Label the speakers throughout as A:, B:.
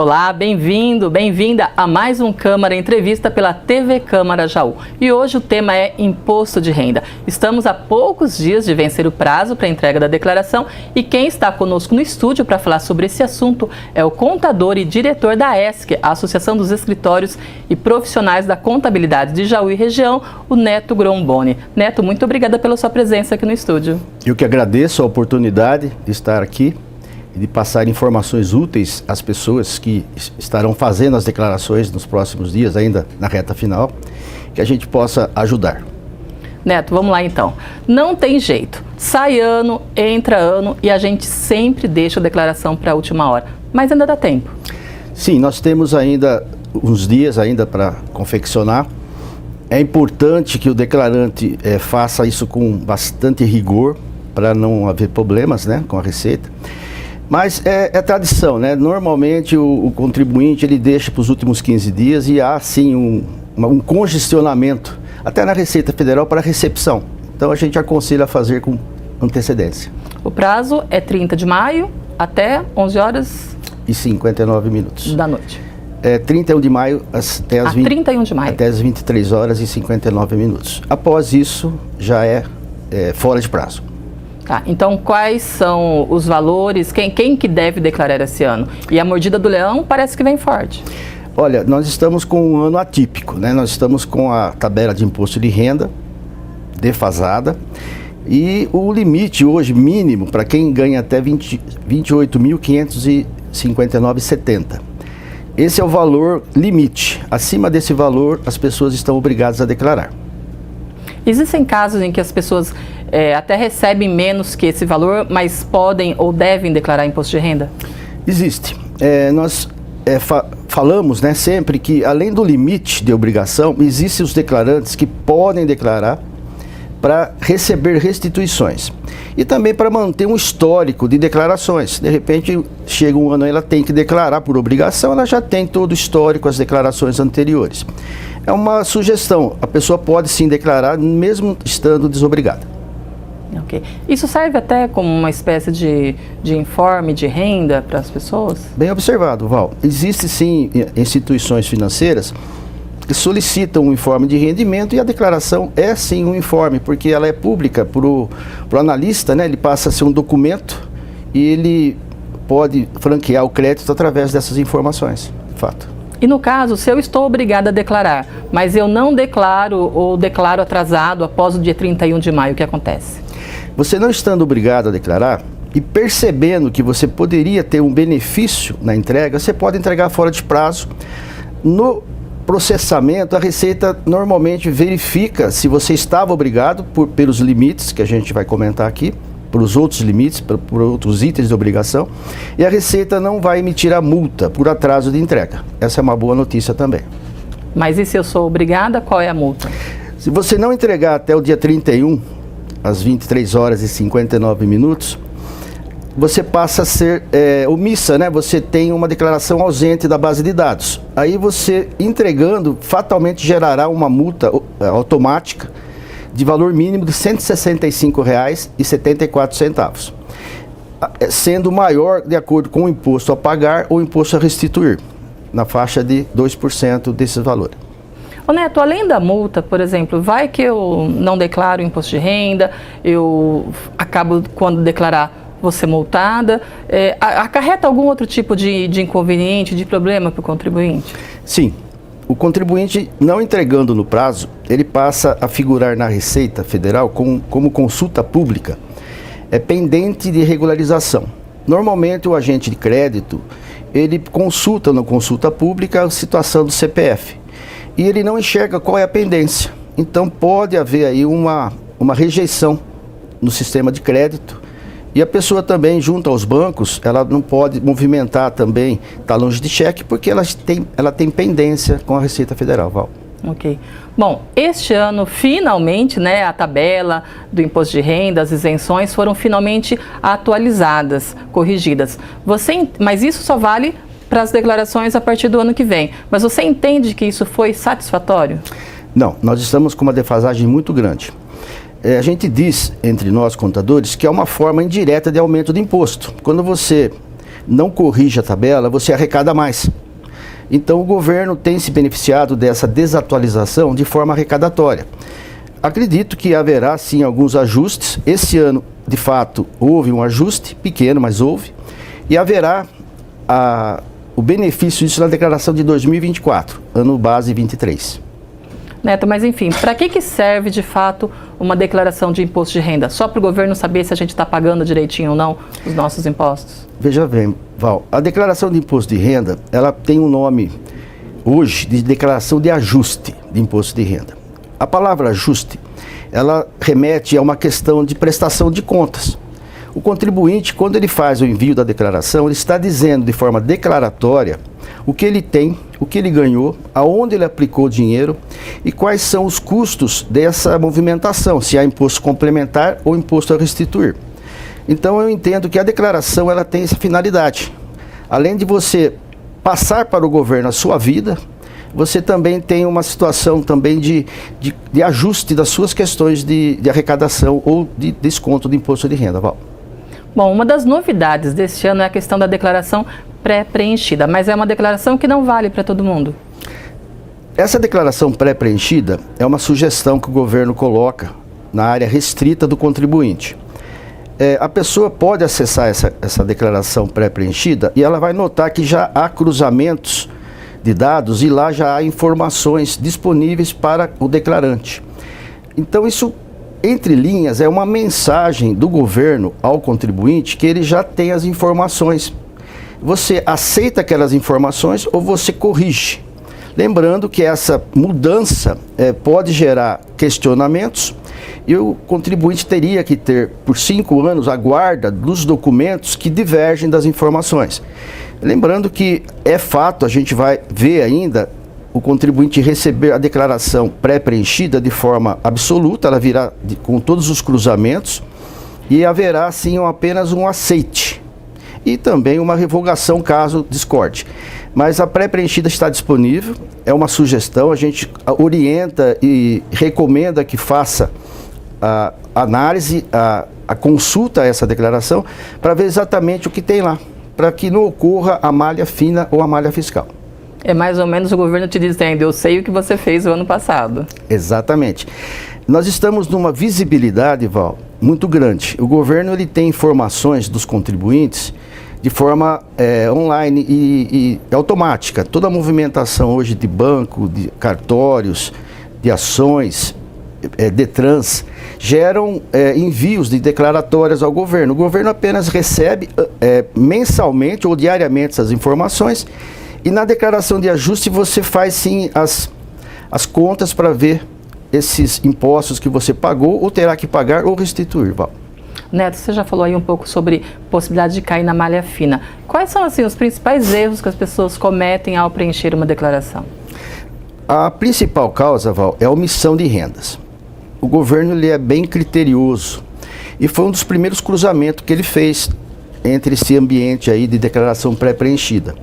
A: Olá, bem-vindo, bem-vinda a mais um Câmara Entrevista pela TV Câmara Jaú. E hoje o tema é Imposto de Renda. Estamos a poucos dias de vencer o prazo para a entrega da declaração e quem está conosco no estúdio para falar sobre esse assunto é o contador e diretor da ESC, a Associação dos Escritórios e Profissionais da Contabilidade de Jaú e Região, o Neto Gromboni. Neto, muito obrigada pela sua presença aqui no estúdio.
B: Eu que agradeço a oportunidade de estar aqui e de passar informações úteis às pessoas que estarão fazendo as declarações nos próximos dias, ainda na reta final, que a gente possa ajudar.
A: Neto, vamos lá então. Não tem jeito. Sai ano, entra ano e a gente sempre deixa a declaração para a última hora. Mas ainda dá tempo.
B: Sim, nós temos ainda uns dias ainda para confeccionar. É importante que o declarante faça isso com bastante rigor para não haver problemas, né, com a Receita. Mas é tradição, né? Normalmente o contribuinte ele deixa para os últimos 15 dias e há sim um congestionamento até na Receita Federal para recepção. Então a gente aconselha a fazer com antecedência.
A: O prazo é 30 de maio até 11 horas
B: e 59 minutos.
A: Da noite.
B: É 31 de maio até as
A: 31 de maio.
B: Até as 23 horas e 59 minutos. Após isso já é fora de prazo.
A: Tá, então quais são os valores, quem que deve declarar esse ano? E a mordida do leão parece que vem forte.
B: Olha, nós estamos com um ano atípico, né? Nós estamos com a tabela de imposto de renda defasada e o limite hoje mínimo para quem ganha até 28.559,70. Esse é o valor limite. Acima desse valor as pessoas estão obrigadas a declarar.
A: Existem casos em que as pessoas até recebem menos que esse valor, mas podem ou devem declarar imposto de renda?
B: Existe. Nós falamos, né, sempre que além do limite de obrigação, existem os declarantes que podem declarar para receber restituições e também para manter um histórico de declarações. De repente chega um ano, ela tem que declarar por obrigação, ela já tem todo o histórico, as declarações anteriores. É uma sugestão, a pessoa pode sim declarar mesmo estando desobrigada.
A: Ok. Isso serve até como uma espécie de informe de renda para as pessoas?
B: Bem observado, Val. Existem sim instituições financeiras que solicitam um informe de rendimento e a declaração é sim um informe, porque ela é pública para o analista, né? Ele passa a ser um documento e ele pode franquear o crédito através dessas informações, de fato.
A: E no caso, se eu estou obrigada a declarar, mas eu não declaro ou declaro atrasado após o dia 31 de maio, o que acontece?
B: Você não estando obrigado a declarar e percebendo que você poderia ter um benefício na entrega, você pode entregar fora de prazo. No processamento, a Receita normalmente verifica se você estava obrigado pelos limites, que a gente vai comentar aqui, pelos outros limites, por outros itens de obrigação, e a Receita não vai emitir a multa por atraso de entrega. Essa é uma boa notícia também.
A: Mas e se eu sou obrigada, qual é a multa?
B: Se você não entregar até o dia 31, às 23 horas e 59 minutos, você passa a ser omissa, né? Você tem uma declaração ausente da base de dados. Aí você, entregando, fatalmente gerará uma multa automática de valor mínimo de R$ 165,74, sendo maior de acordo com o imposto a pagar ou imposto a restituir, na faixa de 2% desse valor.
A: Ô Neto, além da multa, por exemplo, vai que eu não declaro imposto de renda, eu acabo, quando declarar, vou ser multada, acarreta algum outro tipo de inconveniente, de problema para o contribuinte?
B: Sim. O contribuinte não entregando no prazo, ele passa a figurar na Receita Federal como consulta pública, pendente de regularização. Normalmente o agente de crédito, ele consulta na consulta pública a situação do CPF e ele não enxerga qual é a pendência. Então pode haver aí uma rejeição no sistema de crédito. E a pessoa também, junto aos bancos, ela não pode movimentar também talões de cheque, porque ela tem pendência com a Receita Federal, Val. Ok.
A: Bom, este ano, finalmente, né, a tabela do imposto de renda, as isenções foram finalmente atualizadas, corrigidas. Mas isso só vale para as declarações a partir do ano que vem. Mas você entende que isso foi satisfatório?
B: Não, nós estamos com uma defasagem muito grande. A gente diz, entre nós contadores, que é uma forma indireta de aumento de imposto. Quando você não corrige a tabela, você arrecada mais. Então o governo tem se beneficiado dessa desatualização de forma arrecadatória. Acredito que haverá sim alguns ajustes. Esse ano, de fato, houve um ajuste, pequeno, mas houve. E haverá o benefício disso na declaração de 2024, ano base 23.
A: Neto, mas enfim, para que serve de fato uma declaração de imposto de renda? Só para o governo saber se a gente está pagando direitinho ou não os nossos impostos?
B: Veja bem, Val, a declaração de imposto de renda, ela tem um nome hoje de declaração de ajuste de imposto de renda. A palavra ajuste, ela remete a uma questão de prestação de contas. O contribuinte, quando ele faz o envio da declaração, ele está dizendo de forma declaratória o que ele tem, o que ele ganhou, aonde ele aplicou o dinheiro e quais são os custos dessa movimentação, se há imposto complementar ou imposto a restituir. Então eu entendo que a declaração ela tem essa finalidade. Além de você passar para o governo a sua vida, você também tem uma situação também de ajuste das suas questões de arrecadação ou de desconto de imposto de renda, Val.
A: Bom, uma das novidades deste ano é a questão da declaração pré-preenchida, mas é uma declaração que não vale para todo mundo.
B: Essa declaração pré-preenchida é uma sugestão que o governo coloca na área restrita do contribuinte. A pessoa pode acessar essa declaração pré-preenchida e ela vai notar que já há cruzamentos de dados e lá já há informações disponíveis para o declarante. Então isso, entre linhas, é uma mensagem do governo ao contribuinte que ele já tem as informações. Você aceita aquelas informações ou você corrige. Lembrando que essa mudança pode gerar questionamentos e o contribuinte teria que ter, por 5 anos, a guarda dos documentos que divergem das informações. Lembrando que é fato, a gente vai ver ainda o contribuinte receber a declaração pré-preenchida de forma absoluta, ela virá com todos os cruzamentos e haverá sim apenas um aceite e também uma revogação caso discorde. Mas a pré-preenchida está disponível, é uma sugestão, a gente orienta e recomenda que faça a análise, a consulta a essa declaração para ver exatamente o que tem lá, para que não ocorra a malha fina ou a malha fiscal.
A: É mais ou menos o governo te dizendo, eu sei o que você fez o ano passado.
B: Exatamente. Nós estamos numa visibilidade, Val, muito grande. O governo ele tem informações dos contribuintes de forma online e automática. Toda a movimentação hoje de banco, de cartórios, de ações, Detrans, geram envios de declaratórias ao governo. O governo apenas recebe mensalmente ou diariamente essas informações e na declaração de ajuste você faz sim as contas para ver esses impostos que você pagou ou terá que pagar ou restituir, Val.
A: Neto, você já falou aí um pouco sobre possibilidade de cair na malha fina. Quais são assim os principais erros que as pessoas cometem ao preencher uma declaração?
B: A principal causa, Val, é a omissão de rendas. O governo ele é bem criterioso e foi um dos primeiros cruzamentos que ele fez entre esse ambiente aí de declaração pré-preenchida.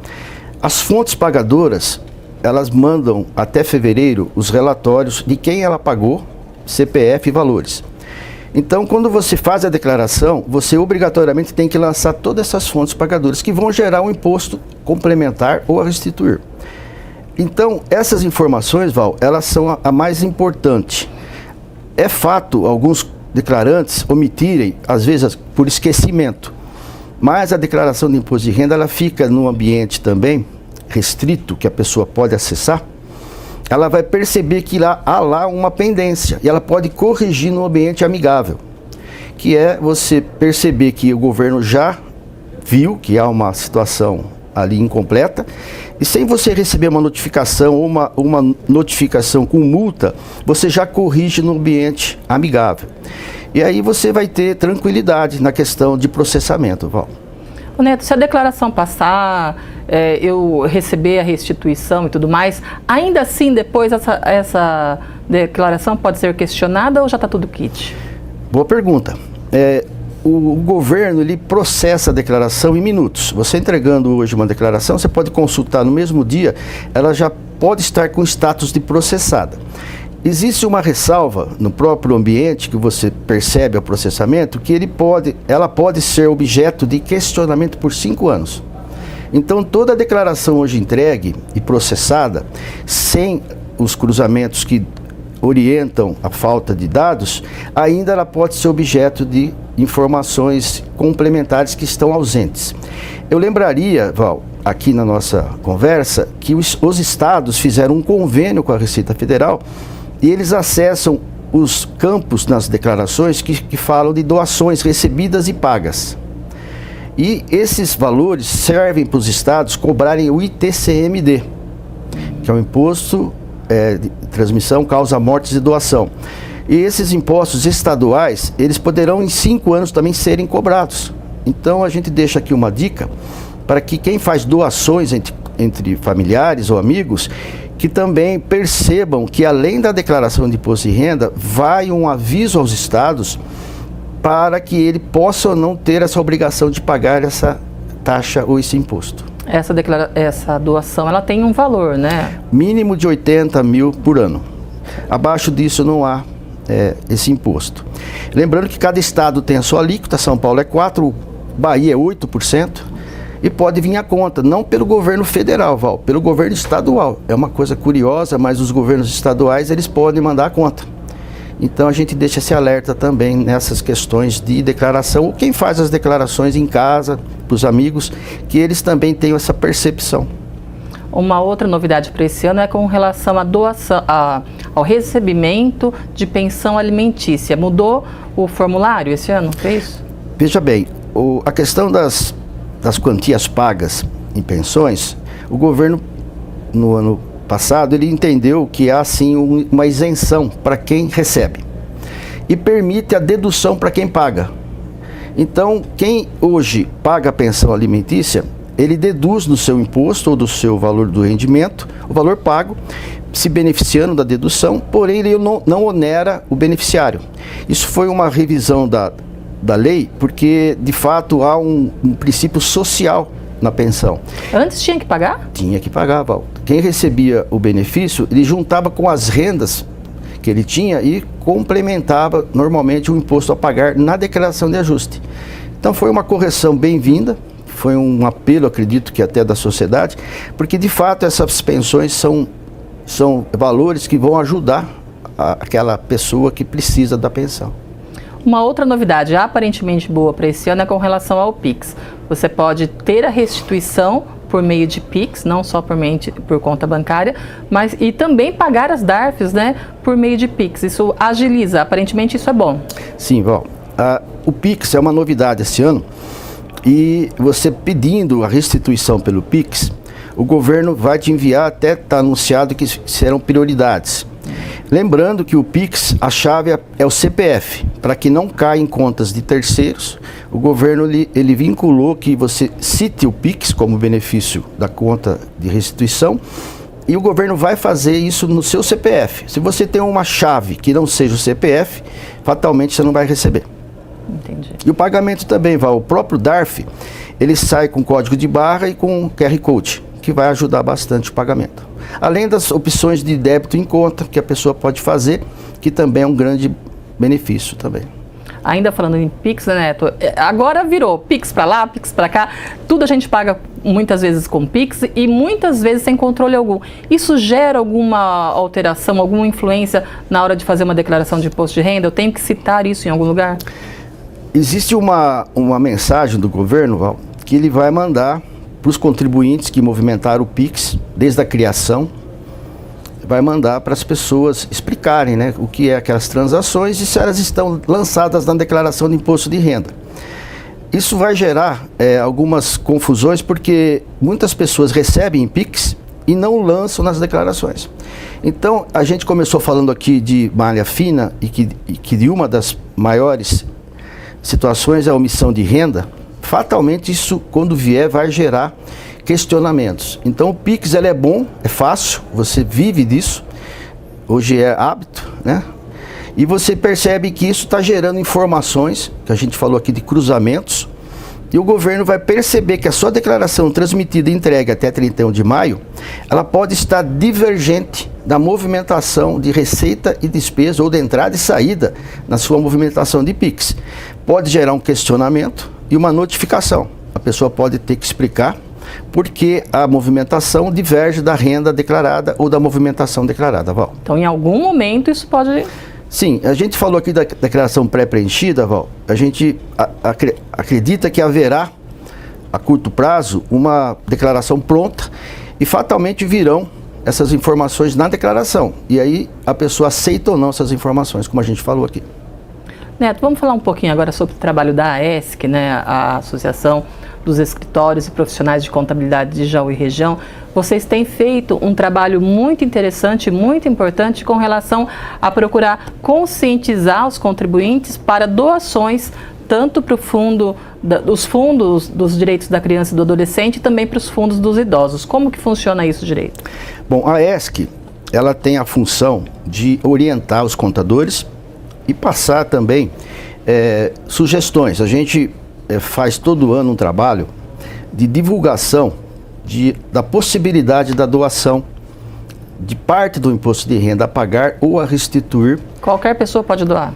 B: As fontes pagadoras, elas mandam até fevereiro os relatórios de quem ela pagou, CPF e valores. Então, quando você faz a declaração, você obrigatoriamente tem que lançar todas essas fontes pagadoras que vão gerar um imposto complementar ou a restituir. Então, essas informações, Val, elas são a mais importante. É fato alguns declarantes omitirem, às vezes por esquecimento, mas a declaração de imposto de renda ela fica num ambiente também restrito, que a pessoa pode acessar. Ela vai perceber que há lá uma pendência e ela pode corrigir no ambiente amigável, que é você perceber que o governo já viu que há uma situação ali incompleta e sem você receber uma notificação ou uma notificação com multa, você já corrige no ambiente amigável. E aí você vai ter tranquilidade na questão de processamento, Val.
A: Ô Neto, se a declaração passar, eu receber a restituição e tudo mais, ainda assim depois essa declaração pode ser questionada ou já está tudo kit?
B: Boa pergunta. O governo ele processa a declaração em minutos. Você entregando hoje uma declaração, você pode consultar no mesmo dia, ela já pode estar com status de processada. Existe uma ressalva no próprio ambiente que você percebe ao processamento que ela pode ser objeto de questionamento por 5 anos. Então, toda a declaração hoje entregue e processada, sem os cruzamentos que orientam a falta de dados, ainda ela pode ser objeto de informações complementares que estão ausentes. Eu lembraria, Val, aqui na nossa conversa, que os estados fizeram um convênio com a Receita Federal e eles acessam os campos nas declarações que falam de doações recebidas e pagas. E esses valores servem para os estados cobrarem o ITCMD, que é o Imposto de Transmissão, Causa, Mortes e Doação. E esses impostos estaduais, eles poderão em 5 anos também serem cobrados. Então a gente deixa aqui uma dica para que quem faz doações entre familiares ou amigos, que também percebam que além da declaração de imposto de renda, vai um aviso aos estados para que ele possa ou não ter essa obrigação de pagar essa taxa ou esse imposto.
A: Essa doação, ela tem um valor, né?
B: Mínimo de 80 mil por ano. Abaixo disso não há esse imposto. Lembrando que cada estado tem a sua alíquota, São Paulo é 4%, Bahia é 8%, e pode vir a conta, não pelo governo federal, Val, pelo governo estadual. É uma coisa curiosa, mas os governos estaduais, eles podem mandar a conta. Então a gente deixa esse alerta também nessas questões de declaração, ou quem faz as declarações em casa, para os amigos, que eles também tenham essa percepção.
A: Uma outra novidade para esse ano é com relação à doação, ao recebimento de pensão alimentícia. Mudou o formulário esse ano, é isso?
B: Veja bem, a questão das quantias pagas em pensões, o governo, no ano passado, ele entendeu que há sim uma isenção para quem recebe e permite a dedução para quem paga. Então, quem hoje paga a pensão alimentícia, ele deduz do seu imposto ou do seu valor do rendimento, o valor pago, se beneficiando da dedução, porém ele não onera o beneficiário. Isso foi uma revisão da lei, porque de fato há um princípio social na pensão.
A: Antes tinha que pagar?
B: Tinha que pagar, Val. Quem recebia o benefício, ele juntava com as rendas que ele tinha e complementava normalmente o imposto a pagar na declaração de ajuste. Então foi uma correção bem-vinda, foi um apelo, acredito que até da sociedade, porque de fato essas pensões são valores que vão ajudar aquela pessoa que precisa da pensão.
A: Uma outra novidade aparentemente boa para esse ano é com relação ao Pix. Você pode ter a restituição por meio de Pix, não só por conta bancária, mas e também pagar as DARFs, né, por meio de Pix. Isso agiliza, aparentemente isso é bom.
B: Sim, Val. O Pix é uma novidade esse ano e você pedindo a restituição pelo Pix, o governo vai te enviar, até está anunciado que serão prioridades. Lembrando que o Pix, a chave é o CPF, para que não caia em contas de terceiros. O governo ele vinculou que você cite o Pix como benefício da conta de restituição e o governo vai fazer isso no seu CPF. Se você tem uma chave que não seja o CPF, fatalmente você não vai receber.
A: Entendi.
B: E o pagamento também, Val, o próprio DARF, ele sai com código de barra e com QR Code, que vai ajudar bastante o pagamento. Além das opções de débito em conta que a pessoa pode fazer, que também é um grande benefício também.
A: Ainda falando em Pix, né, Neto? Agora virou Pix para lá, Pix para cá. Tudo a gente paga muitas vezes com Pix e muitas vezes sem controle algum. Isso gera alguma alteração, alguma influência na hora de fazer uma declaração de imposto de renda? Eu tenho que citar isso em algum lugar?
B: Existe uma mensagem do governo, Val, que ele vai mandar para os contribuintes que movimentaram o Pix desde a criação, vai mandar para as pessoas explicarem, né, o que é aquelas transações e se elas estão lançadas na declaração de imposto de renda. Isso vai gerar algumas confusões porque muitas pessoas recebem em Pix e não lançam nas declarações. Então a gente começou falando aqui de malha fina e que de uma das maiores situações é a omissão de renda. Fatalmente isso, quando vier, vai gerar questionamentos. Então o Pix ele é bom, é fácil, você vive disso, hoje é hábito, né? E você percebe que isso está gerando informações, que a gente falou aqui de cruzamentos, e o governo vai perceber que a sua declaração transmitida e entregue até 31 de maio, ela pode estar divergente da movimentação de receita e despesa, ou de entrada e saída na sua movimentação de Pix. Pode gerar um questionamento e uma notificação. A pessoa pode ter que explicar porque a movimentação diverge da renda declarada ou da movimentação declarada, Val.
A: Então, em algum momento, isso pode...
B: Sim, a gente falou aqui da declaração pré-preenchida, Val. A gente acredita que haverá, a curto prazo, uma declaração pronta e fatalmente virão essas informações na declaração. E aí a pessoa aceita ou não essas informações, como a gente falou aqui.
A: Neto, vamos falar um pouquinho agora sobre o trabalho da AESC, né, a Associação dos Escritórios e Profissionais de Contabilidade de Jaú e Região. Vocês têm feito um trabalho muito interessante, muito importante com relação a procurar conscientizar os contribuintes para doações, tanto para os fundos dos direitos da criança e do adolescente e também para os fundos dos idosos. Como que funciona isso direito?
B: Bom, a AESC, ela tem a função de orientar os contadores e passar também sugestões. A gente faz todo ano um trabalho de divulgação da possibilidade da doação de parte do imposto de renda a pagar ou a restituir.
A: Qualquer pessoa pode doar?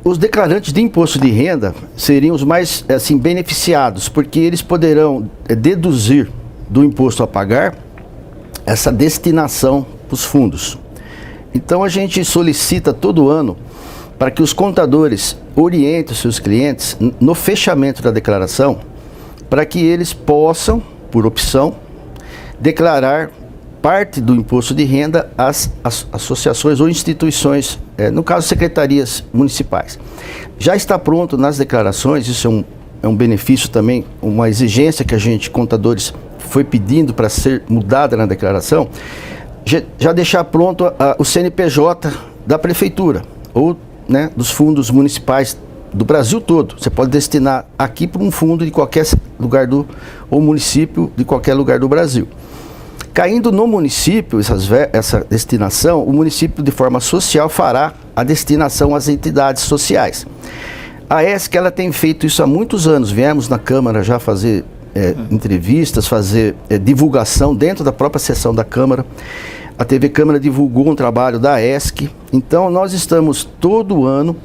B: Os declarantes de imposto de renda seriam os mais beneficiados, porque eles poderão deduzir do imposto a pagar essa destinação para os fundos. Então a gente solicita todo ano para que os contadores orientem os seus clientes no fechamento da declaração, para que eles possam, por opção, declarar parte do imposto de renda às associações ou instituições, no caso secretarias municipais. Já está pronto nas declarações, isso é um benefício também, uma exigência que a gente, contadores, foi pedindo para ser mudada na declaração, já deixar pronto o CNPJ da prefeitura ou dos fundos municipais do Brasil todo. Você pode destinar aqui para um fundo de qualquer lugar ou município de qualquer lugar do Brasil. Caindo no município, essa destinação, o município de forma social fará a destinação às entidades sociais. A ESC, ela tem feito isso há muitos anos. Viemos na Câmara já fazer entrevistas, fazer divulgação dentro da própria sessão da Câmara. A TV Câmara divulgou um trabalho da ESC. Então, nós estamos todo ano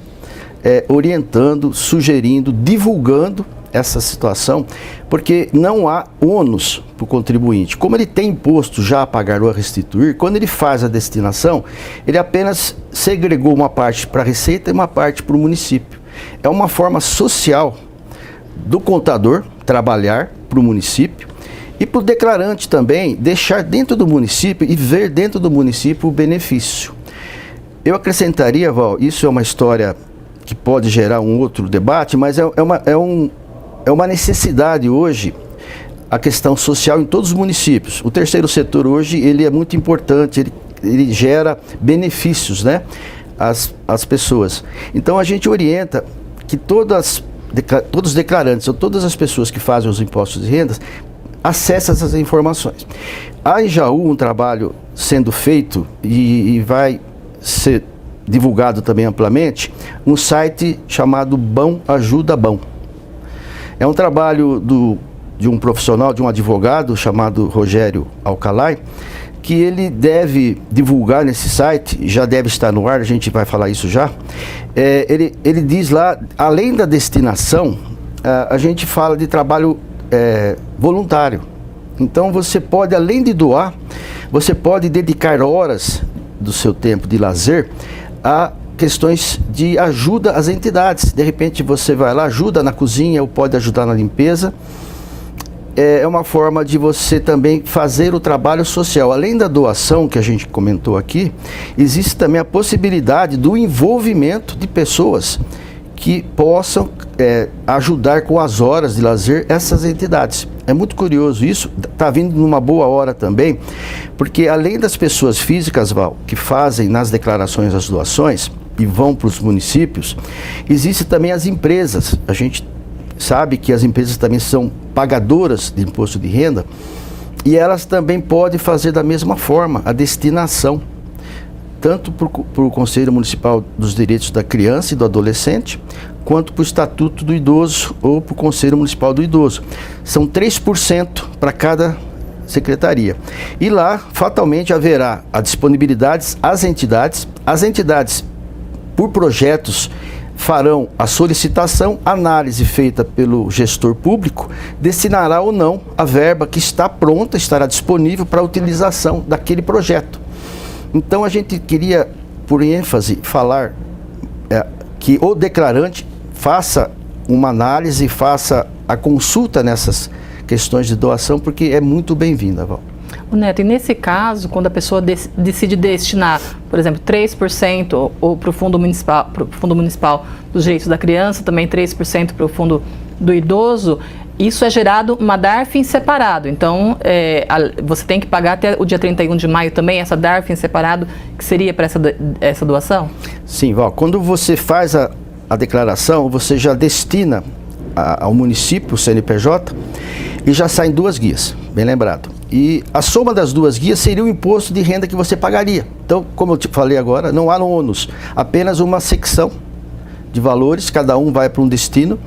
B: orientando, sugerindo, divulgando essa situação, porque não há ônus para o contribuinte. Como ele tem imposto já a pagar ou a restituir, quando ele faz a destinação, ele apenas segregou uma parte para a Receita e uma parte para o município. É uma forma social do contador trabalhar para o município e para o declarante também deixar dentro do município e ver dentro do município o benefício. Eu acrescentaria, Val, isso é uma história que pode gerar um outro debate, mas é uma necessidade hoje, a questão social em todos os municípios. O terceiro setor hoje, ele é muito importante, ele gera benefícios, às pessoas. Então a gente orienta que todos os declarantes ou todas as pessoas que fazem os impostos de rendas acessem essas informações. Há em Jaú um trabalho sendo feito e vai ser divulgado também amplamente, um site chamado Bão Ajuda Bão. É um trabalho de um profissional, de um advogado chamado Rogério Alcalay, que ele deve divulgar nesse site, já deve estar no ar, a gente vai falar isso já. Ele diz lá, além da destinação, a gente fala de trabalho voluntário. Então você pode, além de doar, você pode dedicar horas do seu tempo de lazer a questões de ajuda às entidades. De repente você vai lá, ajuda na cozinha ou pode ajudar na limpeza. É uma forma de você também fazer o trabalho social. Além da doação que a gente comentou aqui, existe também a possibilidade do envolvimento de pessoas que possam ajudar com as horas de lazer essas entidades. É muito curioso isso, está vindo numa boa hora também, porque além das pessoas físicas, Val, que fazem nas declarações as doações e vão para os municípios, existem também as empresas. A gente sabe que as empresas também são pagadoras de imposto de renda e elas também podem fazer da mesma forma a destinação, tanto para o Conselho Municipal dos Direitos da Criança e do Adolescente, quanto para o Estatuto do Idoso ou para o Conselho Municipal do Idoso. São 3% para cada secretaria. E lá, fatalmente, haverá a disponibilidade às entidades por projetos farão a solicitação, análise feita pelo gestor público, destinará ou não a verba que está pronta, estará disponível para a utilização daquele projeto. Então a gente queria, por ênfase, falar que o declarante faça uma análise, faça a consulta nessas questões de doação, porque é muito bem-vinda, Val.
A: Neto, e nesse caso, quando a pessoa decide destinar, por exemplo, 3% ou para o Fundo Municipal dos Direitos da Criança, também 3% para o Fundo do Idoso, isso é gerado uma DARF em separado. Então, você tem que pagar até o dia 31 de maio também essa DARF em separado, que seria para essa doação?
B: Sim, Val. Quando você faz a declaração, você já destina ao município, o CNPJ, e já saem 2 guias, bem lembrado. E a soma das 2 guias seria o imposto de renda que você pagaria. Então, como eu te falei agora, não há ônus, apenas uma secção de valores, cada um vai para um destino,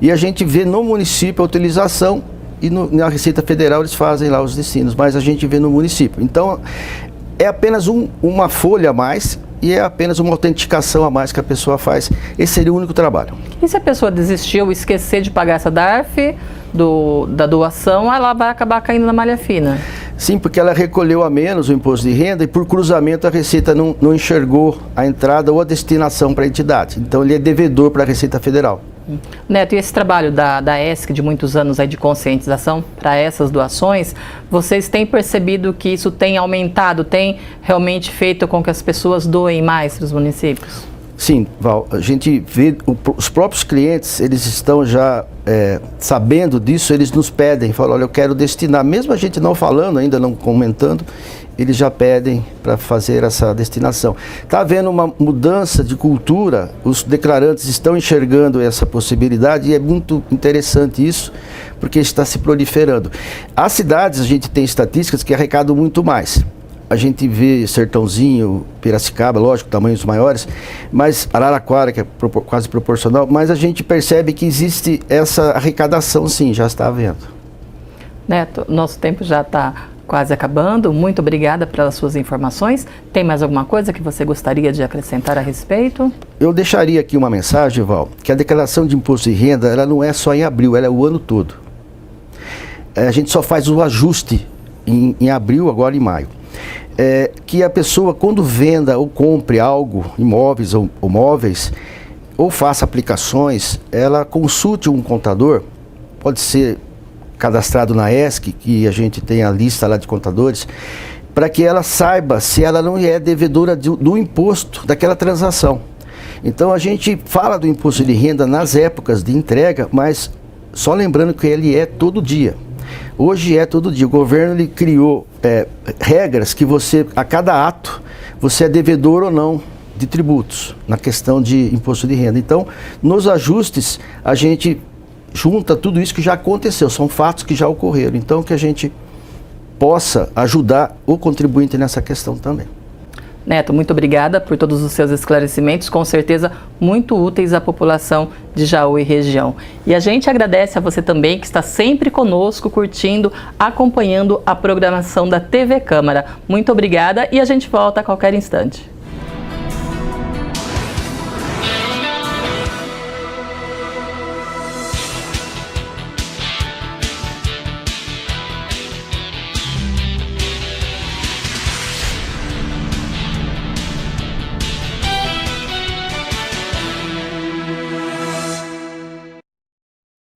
B: e a gente vê no município a utilização, e na Receita Federal eles fazem lá os destinos, mas a gente vê no município. Então, é apenas uma folha a mais, e é apenas uma autenticação a mais que a pessoa faz. Esse seria o único trabalho.
A: E se a pessoa desistir ou esquecer de pagar essa DARF da doação, ela vai acabar caindo na malha fina?
B: Sim, porque ela recolheu a menos o imposto de renda e por cruzamento a Receita não enxergou a entrada ou a destinação para a entidade. Então ele é devedor para a Receita Federal.
A: Neto, e esse trabalho da ESC de muitos anos aí de conscientização para essas doações, vocês têm percebido que isso tem aumentado, tem realmente feito com que as pessoas doem mais para os municípios? Sim,
B: Val, a gente vê os próprios clientes, eles estão já sabendo disso, eles nos pedem, falam, olha, eu quero destinar, mesmo a gente não falando ainda, não comentando, eles já pedem para fazer essa destinação. Está havendo uma mudança de cultura, os declarantes estão enxergando essa possibilidade e é muito interessante isso, porque está se proliferando. As cidades, a gente tem estatísticas que arrecadam muito mais. A gente vê Sertãozinho, Piracicaba, lógico, tamanhos maiores, mas Araraquara, que é quase proporcional, mas a gente percebe que existe essa arrecadação, sim, já está havendo.
A: Neto, nosso tempo já está quase acabando. Muito obrigada pelas suas informações. Tem mais alguma coisa que você gostaria de acrescentar a respeito?
B: Eu deixaria aqui uma mensagem, Val, que a declaração de imposto de renda, ela não é só em abril, ela é o ano todo. A gente só faz o ajuste em abril, agora em maio. Que a pessoa, quando venda ou compre algo, imóveis ou móveis, ou faça aplicações, ela consulte um contador, pode ser cadastrado na ESC, que a gente tem a lista lá de contadores, para que ela saiba se ela não é devedora do imposto daquela transação. Então a gente fala do imposto de renda nas épocas de entrega, mas só lembrando que ele é todo dia. Hoje é todo dia. O governo ele criou regras que você, a cada ato, você é devedor ou não de tributos, na questão de imposto de renda. Então, nos ajustes, a gente junta tudo isso que já aconteceu, são fatos que já ocorreram. Então, que a gente possa ajudar o contribuinte nessa questão também.
A: Neto, muito obrigada por todos os seus esclarecimentos, com certeza muito úteis à população de Jaú e região. E a gente agradece a você também que está sempre conosco, curtindo, acompanhando a programação da TV Câmara. Muito obrigada e a gente volta a qualquer instante.